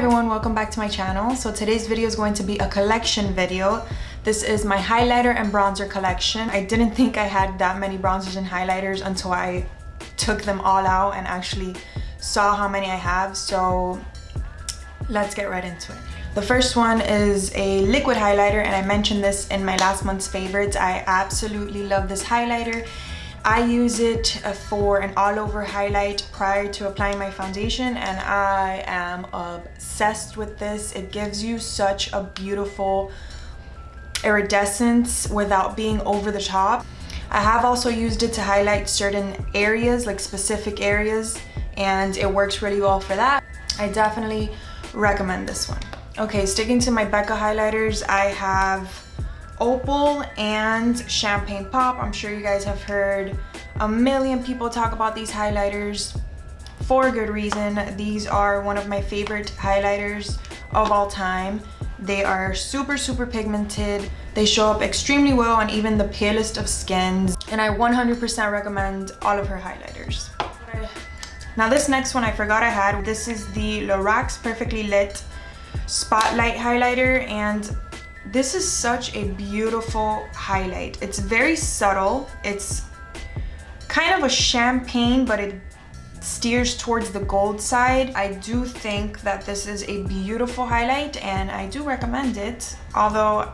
everyone, welcome back to my channel. So today's video is going to be a collection video. This is my highlighter and bronzer collection. I didn't think I had that many bronzers and highlighters until I took them all out and actually saw how many I have. So let's get right into it. The first one is a liquid highlighter, and I mentioned this in my last month's favorites. I absolutely love this highlighter. I use it for an all-over highlight prior to applying my foundation, and I am obsessed with this. It gives you such a beautiful iridescence without being over the top. I have also used it to highlight certain areas, like specific areas, and it works really well for that. I definitely recommend this one. Okay, sticking to my Becca highlighters, I have Opal and Champagne Pop. I'm sure you guys have heard a million people talk about these highlighters for good reason. These are one of my favorite highlighters of all time. They are super pigmented. They show up extremely well on even the palest of skins, and I 100% recommend all of her highlighters. Now this next one I forgot I had. This is the Loracs Perfectly Lit Spotlight highlighter, and this is such a beautiful highlight. It's very subtle. It's kind of a champagne, but it steers towards the gold side. I do think that this is a beautiful highlight, and I do recommend it. Although,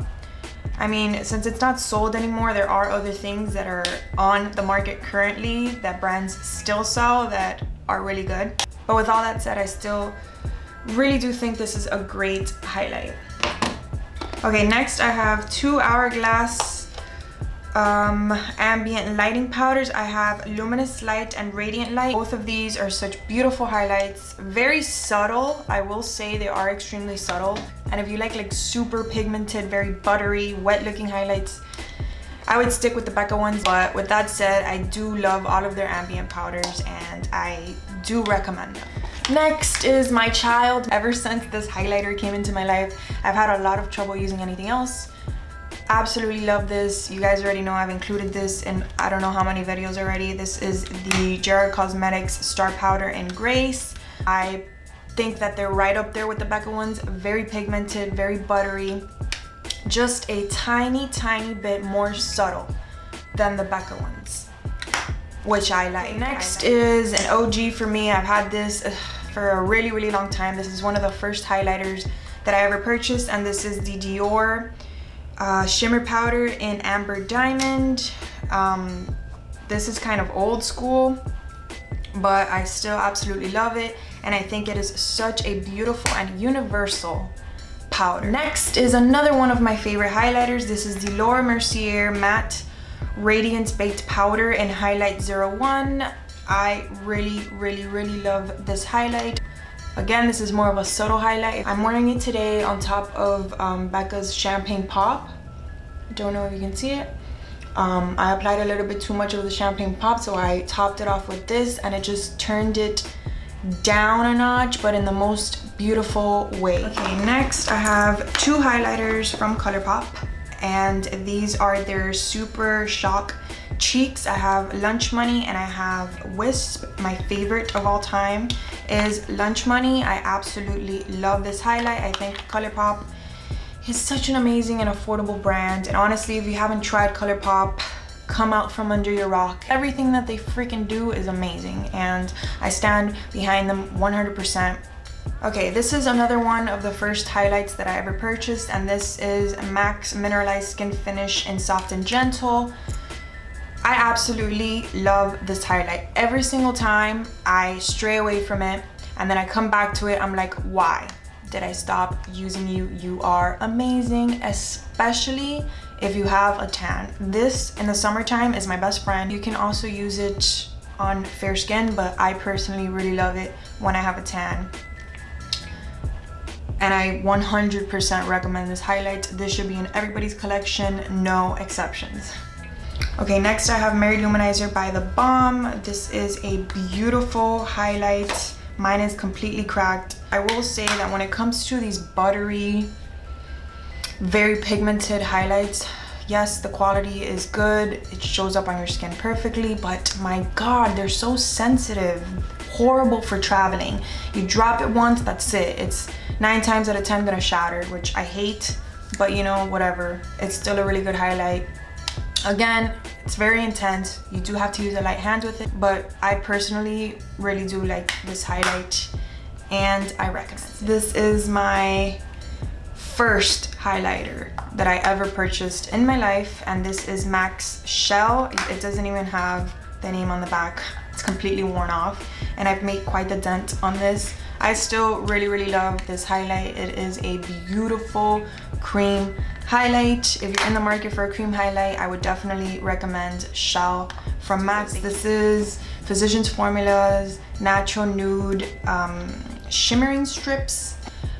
I mean, since it's not sold anymore, there are other things that are on the market currently that brands still sell that are really good. But with all that said, I still really do think this is a great highlight. Okay, next I have two Hourglass ambient lighting powders. I have Luminous Light and Radiant Light. Both of these are such beautiful highlights. Very subtle, I will say they are extremely subtle. And if you like super pigmented, very buttery, wet looking highlights, I would stick with the Becca ones. But with that said, I do love all of their ambient powders, and I do recommend them. Next is my child. Ever since this highlighter came into my life, I've had a lot of trouble using anything else. Absolutely love this. You guys already know I've included this in I don't know how many videos already. This is the Gerard Cosmetics Star Powder in Grace. I think that they're right up there with the Becca ones. Very pigmented, very buttery. Just a tiny bit more subtle than the Becca ones, which I like. Next is an OG for me. I've had this for a really long time. This is one of the first highlighters that I ever purchased, and this is the Dior shimmer powder in Amber Diamond. This is kind of old school, but I still absolutely love it, and I think it is such a beautiful and universal powder. Next is another one of my favorite highlighters. This is the Mercier Matte Radiant Baked Powder in Highlight 01. I really love this highlight. Again, this is more of a subtle highlight. I'm wearing it today on top of Becca's Champagne Pop. Don't know if you can see it. I applied a little bit too much of the Champagne Pop, so I topped it off with this, and it just turned it down a notch, but in the most beautiful way. Okay, next I have two highlighters from Colourpop, and these are their Super Shock cheeks. I have Lunch Money and I have Wisp. My favorite of all time is Lunch Money. I absolutely love this highlight. I think Colourpop is such an amazing and affordable brand, and honestly, if you haven't tried Colourpop, come out from under your rock. Everything that they freaking do is amazing, and I stand behind them 100%. Okay, this is another one of the first highlights that I ever purchased, and this is MAC's Mineralized Skin Finish in Soft and Gentle. I absolutely love this highlight. Every single time I stray away from it, and then I come back to it, I'm like, why did I stop using you? You are amazing, especially if you have a tan. This in the summertime is my best friend. You can also use it on fair skin, but I personally really love it when I have a tan. And I 100% recommend this highlight. This should be in everybody's collection, no exceptions. Okay, next I have Mary Luminizer by the Balm. This is a beautiful highlight. Mine is completely cracked. I will say that when it comes to these buttery, very pigmented highlights, Yes, the quality is good. It shows up on your skin perfectly, but my God, they're so sensitive. Horrible for traveling. You drop it once, that's it. It's 9 times out of 10 gonna shatter, which I hate, but you know, whatever. It's still a really good highlight. Again, it's very intense. You do have to use a light hand with it, but I personally really do like this highlight and I recommend it. This is my first highlighter that I ever purchased in my life, and this is MAC's Shell. It doesn't even have the name on the back. It's completely worn off, and I've made quite the dent on this. I still really love this highlight. It is a beautiful cream highlight. If you're in the market for a cream highlight, I would definitely recommend Shell from MAC. This is Physicians Formula's Natural Nude Shimmering Strips.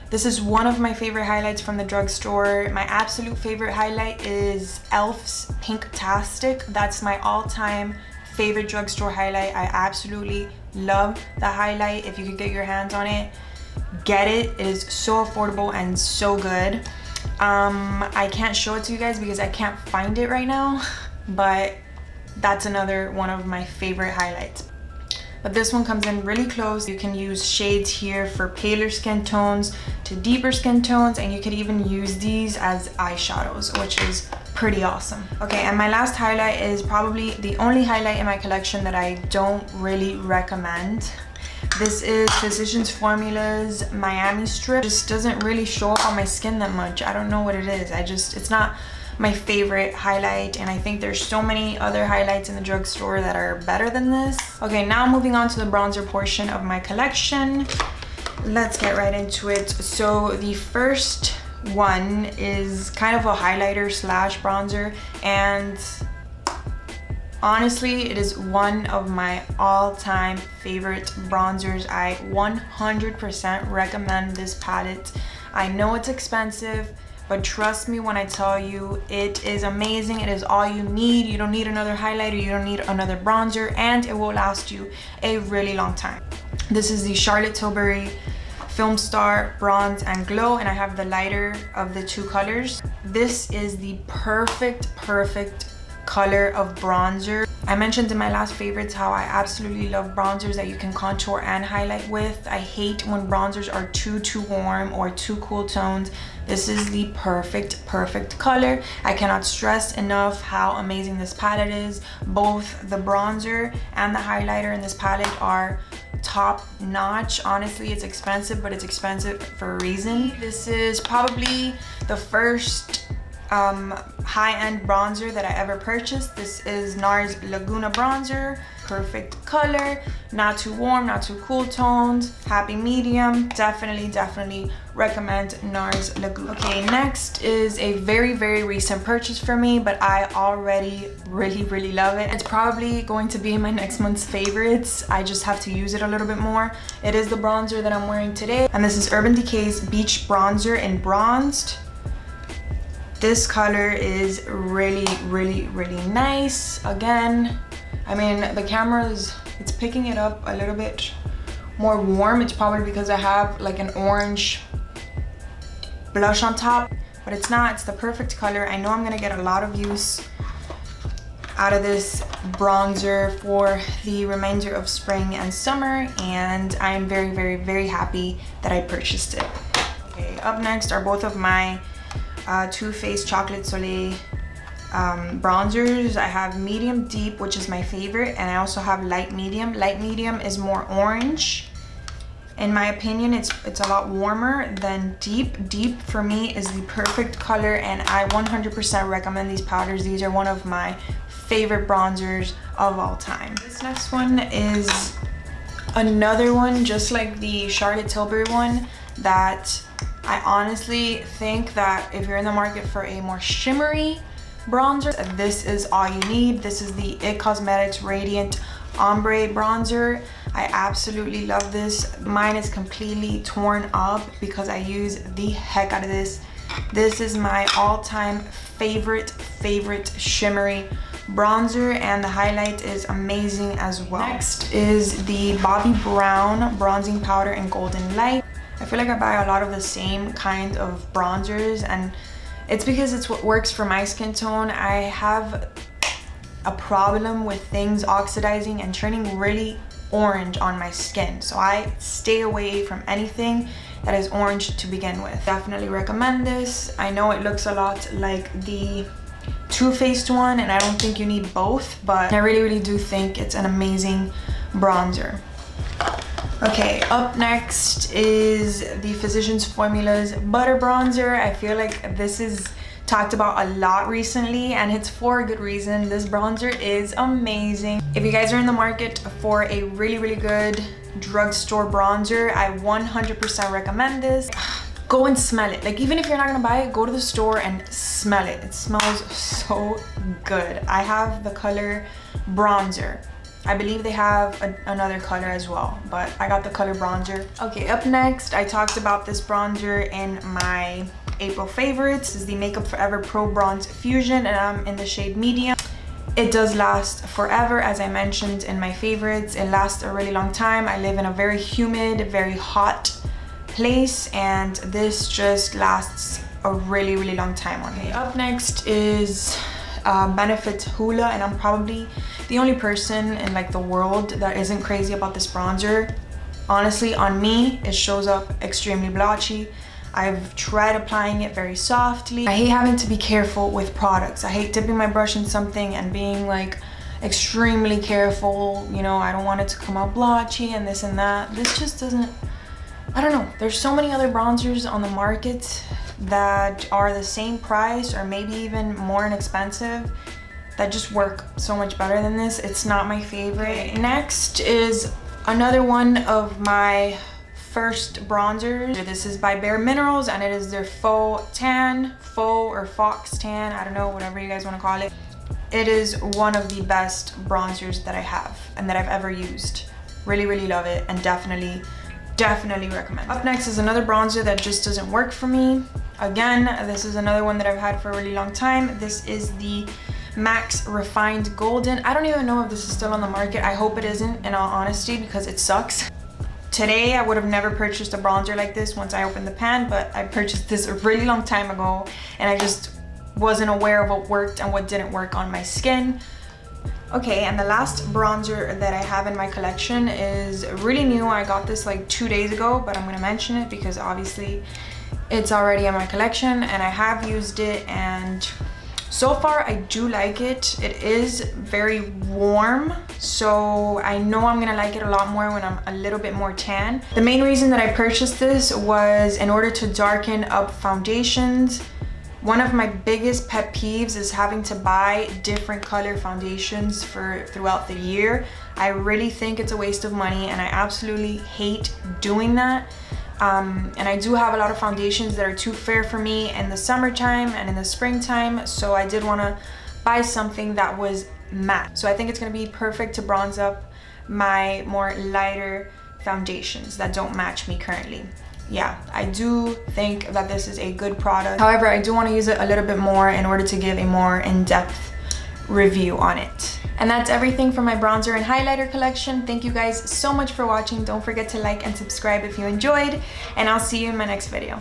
This is one of my favorite highlights from the drugstore. My absolute favorite highlight is e.l.f.'s Pinktastic. That's my all-time favorite drugstore highlight. I absolutely love the highlight. If you could get your hands on it, get it. It is so affordable and so good. I can't show it to you guys because I can't find it right now, but that's another one of my favorite highlights. But this one comes in really close. You can use shades here for paler skin tones to deeper skin tones, and you could even use these as eyeshadows, which is pretty awesome. Okay, and my last highlight is probably the only highlight in my collection that I don't really recommend. This is Physicians Formula's Miami Strip. Just doesn't really show up on my skin that much. I don't know what it is. It's not my favorite highlight, and I think there's so many other highlights in the drugstore that are better than this. Okay, now moving on to the bronzer portion of my collection. Let's get right into it. So the first one is kind of a highlighter slash bronzer, and honestly, it is one of my all-time favorite bronzers. I 100% recommend this palette. I know it's expensive, but trust me when I tell you, it is amazing. It is all you need. You don't need another highlighter, you don't need another bronzer, and it will last you a really long time. This is the Charlotte Tilbury Filmstar Bronze and Glow, and I have the lighter of the two colors. This is the perfect color of bronzer. I mentioned in my last favorites how I absolutely love bronzers that you can contour and highlight with. I hate when bronzers are too warm or too cool tones. This is the perfect color. I cannot stress enough how amazing this palette is. Both the bronzer and the highlighter in this palette are top notch. Honestly, it's expensive, but it's expensive for a reason. This is probably the first high-end bronzer that I ever purchased. This is Nars Laguna bronzer. Perfect color, not too warm, not too cool tones, happy medium. Definitely recommend Nars Laguna. Okay, next is a very recent purchase for me, but I already really love it. It's probably going to be in my next month's favorites. I just have to use it a little bit more. It is the bronzer that I'm wearing today, and this is Urban Decay's Beach Bronzer in Bronzed. This color is really nice. Again, I mean, the camera it's picking it up a little bit more warm. It's probably because I have like an orange blush on top, but it's not. It's the perfect color. I know I'm gonna get a lot of use out of this bronzer for the remainder of spring and summer, and I am very happy that I purchased it. Okay, up next are both of my Too Faced Chocolate Soleil bronzers. I have medium deep, which is my favorite, and I also have light medium. Light medium is more orange. In my opinion, it's a lot warmer than deep. Deep for me is the perfect color, and I 100% recommend these powders. These are one of my favorite bronzers of all time. This next one is another one just like the Charlotte Tilbury one that I honestly think that if you're in the market for a more shimmery bronzer, this is all you need. This is the IT Cosmetics Radiant Ombre Bronzer. I absolutely love this. Mine is completely torn up because I use the heck out of this. This is my all-time favorite shimmery bronzer, and the highlight is amazing as well. Next is the Bobbi Brown Bronzing Powder in Golden Light. I feel like I buy a lot of the same kind of bronzers, and It's because it's what works for my skin tone. I have a problem with things oxidizing and turning really orange on my skin, so I stay away from anything that is orange to begin with. Definitely recommend this. I know it looks a lot like the Too Faced one, and I don't think you need both, but I really do think it's an amazing bronzer. Okay, up next is the Physicians Formula's Butter Bronzer. I feel like this is talked about a lot recently, and it's for a good reason. This bronzer is amazing. If you guys are in the market for a really good drugstore bronzer, I 100% recommend this. Go and smell it. Like, even if you're not gonna buy it, go to the store and smell it. It smells so good. I have the color bronzer. I believe they have another color as well, but I got the color bronzer. Okay, up next, I talked about this bronzer in my April favorites. This is the Makeup Forever Pro Bronze Fusion, and I'm in the shade medium. It does last forever, as I mentioned in my favorites. It lasts a really long time. I live in a very humid, very hot place, and this just lasts a really long time on me. Up next is Benefit Hoola, and I'm probably the only person in like the world that isn't crazy about this bronzer. Honestly, on me, it shows up extremely blotchy. I've tried applying it very softly. I hate having to be careful with products. I hate dipping my brush in something and being like extremely careful. You know, I don't want it to come out blotchy and this and that. This just doesn't, I don't know. There's so many other bronzers on the market that are the same price or maybe even more inexpensive that just work so much better than this. It's not my favorite. Next is another one of my first bronzers. This is by Bare Minerals, and it is their Faux Tan, Faux or Fox Tan, I don't know, whatever you guys want to call it. It is one of the best bronzers that I have and that I've ever used. Really love it, and definitely recommend. Up next is another bronzer that just doesn't work for me. Again, this is another one that I've had for a really long time. This is the Max Refined Golden. I don't even know if this is still on the market. I hope it isn't, in all honesty, because it sucks. Today, I would have never purchased a bronzer like this once I opened the pan, but I purchased this a really long time ago, and I just wasn't aware of what worked and what didn't work on my skin. Okay, and the last bronzer that I have in my collection is really new. I got this like 2 days ago, but I'm gonna mention it because obviously it's already in my collection and I have used it, and so far I do like it. It is very warm, so I know I'm gonna like it a lot more when I'm a little bit more tan. The main reason that I purchased this was in order to darken up foundations. One of my biggest pet peeves is having to buy different color foundations throughout the year. I really think it's a waste of money, and I absolutely hate doing that. And I do have a lot of foundations that are too fair for me in the summertime and in the springtime, so I did want to buy something that was matte. So I think it's going to be perfect to bronze up my more lighter foundations that don't match me currently. Yeah, I do think that this is a good product. However, I do want to use it a little bit more in order to give a more in-depth review on it. And that's everything from my bronzer and highlighter collection. Thank you guys so much for watching. Don't forget to like and subscribe if you enjoyed, and I'll see you in my next video.